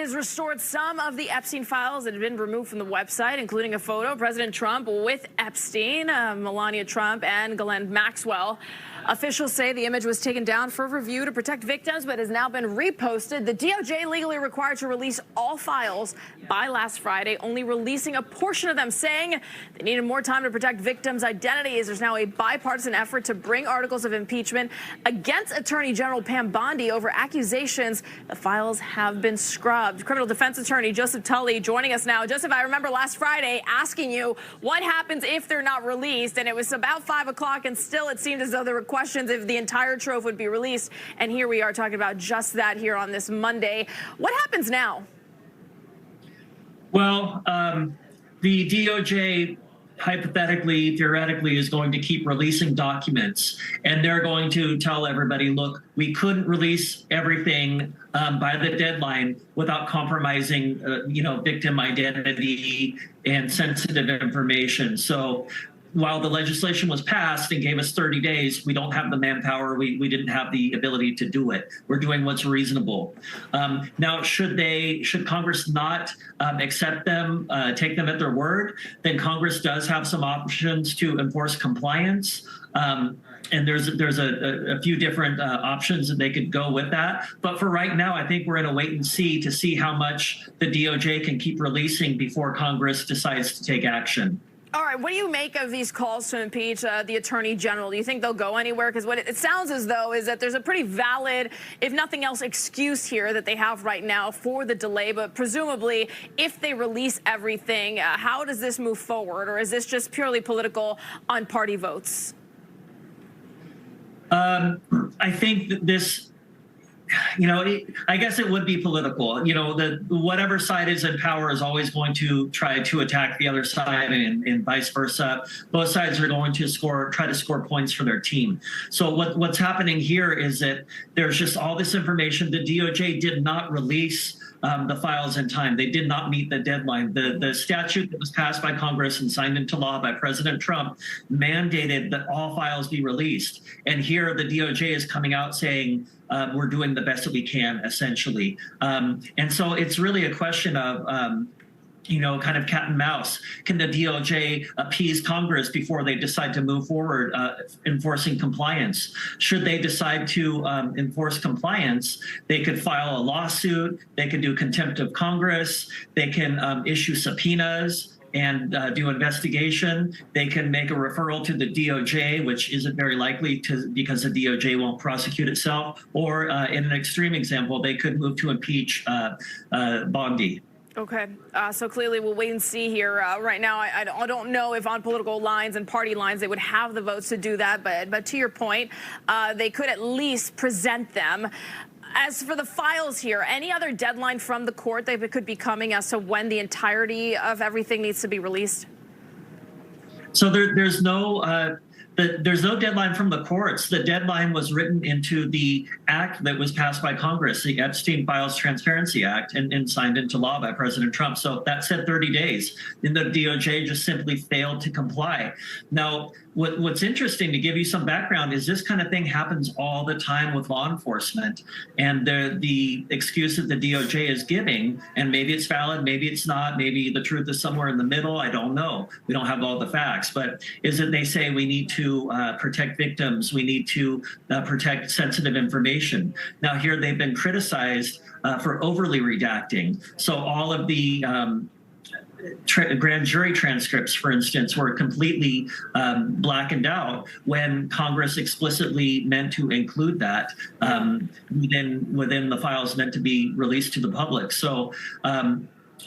has restored some of the Epstein files that had been removed from the website, including a photo of President Trump with Epstein, Melania Trump, and Ghislaine Maxwell. Officials say the image was taken down for review to protect victims, but has now been reposted. The DOJ legally required to release all files by last Friday, only releasing a portion of them, saying they needed more time to protect victims' identities. There's now a bipartisan effort to bring articles of impeachment against Attorney General Pam Bondi over accusations the files have been scrubbed. Criminal defense attorney Joseph Tully joining us now. Joseph, I remember last Friday asking you what happens if they're not released, and it was about 5 o'clock, and still it seemed as though there were questions if the entire trove would be released. And here we are talking about just that here on this Monday. What happens now? Well, the DOJ hypothetically, theoretically, is going to keep releasing documents, and they're going to tell everybody, look, we couldn't release everything by the deadline without compromising, victim identity and sensitive information. So while the legislation was passed and gave us 30 days, we don't have the manpower. We didn't have the ability to do it. We're doing what's reasonable. Now, should Congress not accept them, take them at their word, then Congress does have some options to enforce compliance. And there's a few different options that they could go with that. But for right now, I think we're in a wait and see to see how much the DOJ can keep releasing before Congress decides to take action. All right, what do you make of these calls to impeach the Attorney General? Do you think they'll go anywhere? Because what it sounds as though is that there's a pretty valid, if nothing else, excuse here that they have right now for the delay. But presumably, if they release everything, how does this move forward? Or is this just purely political on party votes? I think that this, I guess it would be political. Whatever side is in power is always going to try to attack the other side, and vice versa. Both sides are going to try to score points for their team. So what's happening here is that there's just all this information. The DOJ did not release the files in time. They did not meet the deadline. The statute that was passed by Congress and signed into law by President Trump mandated that all files be released. And here the DOJ is coming out saying, we're doing the best that we can, essentially. And so it's really a question of, kind of cat and mouse. Can the DOJ appease Congress before they decide to move forward enforcing compliance? Should they decide to enforce compliance, they could file a lawsuit, they could do contempt of Congress, they can issue subpoenas and do investigation. They can make a referral to the DOJ, which isn't very likely because the DOJ won't prosecute itself. Or in an extreme example, they could move to impeach Bondi. Okay, so clearly we'll wait and see here. Right now, I don't know if on political lines and party lines they would have the votes to do that, but to your point, they could at least present them. As for the files here, any other deadline from the court that could be coming as to when the entirety of everything needs to be released? So there's no deadline from the courts. The deadline was written into the act that was passed by Congress, the Epstein Files Transparency Act, and signed into law by President Trump. So that said 30 days. And the DOJ just simply failed to comply. Now, what's interesting, to give you some background, is this kind of thing happens all the time with law enforcement. And the excuse that the DOJ is giving, and maybe it's valid, maybe it's not, maybe the truth is somewhere in the middle, I don't know. We don't have all the facts. But is that they say we need to protect victims, we need to protect sensitive information. Now here they've been criticized for overly redacting. So all of the grand jury transcripts, for instance, were completely blackened out when Congress explicitly meant to include that within the files meant to be released to the public. So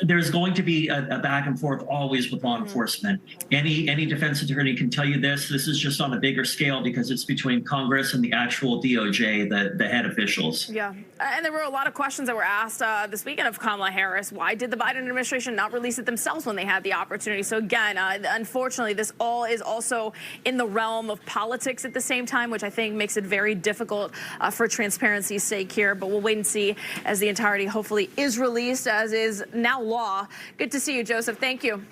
there's going to be a back and forth always with law enforcement. Any defense attorney can tell you this. This is just on a bigger scale because it's between Congress and the actual DOJ, the head officials. Yeah, and there were a lot of questions that were asked this weekend of Kamala Harris. Why did the Biden administration not release it themselves when they had the opportunity? So again, unfortunately, this all is also in the realm of politics at the same time, which I think makes it very difficult for transparency's sake here. But we'll wait and see as the entirety hopefully is released, as is now law. Good to see you, Joseph. Thank you.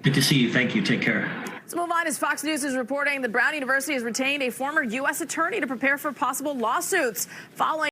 Good to see you. Thank you. Take care. Let's move on as Fox News is reporting that Brown University has retained a former U.S. attorney to prepare for possible lawsuits following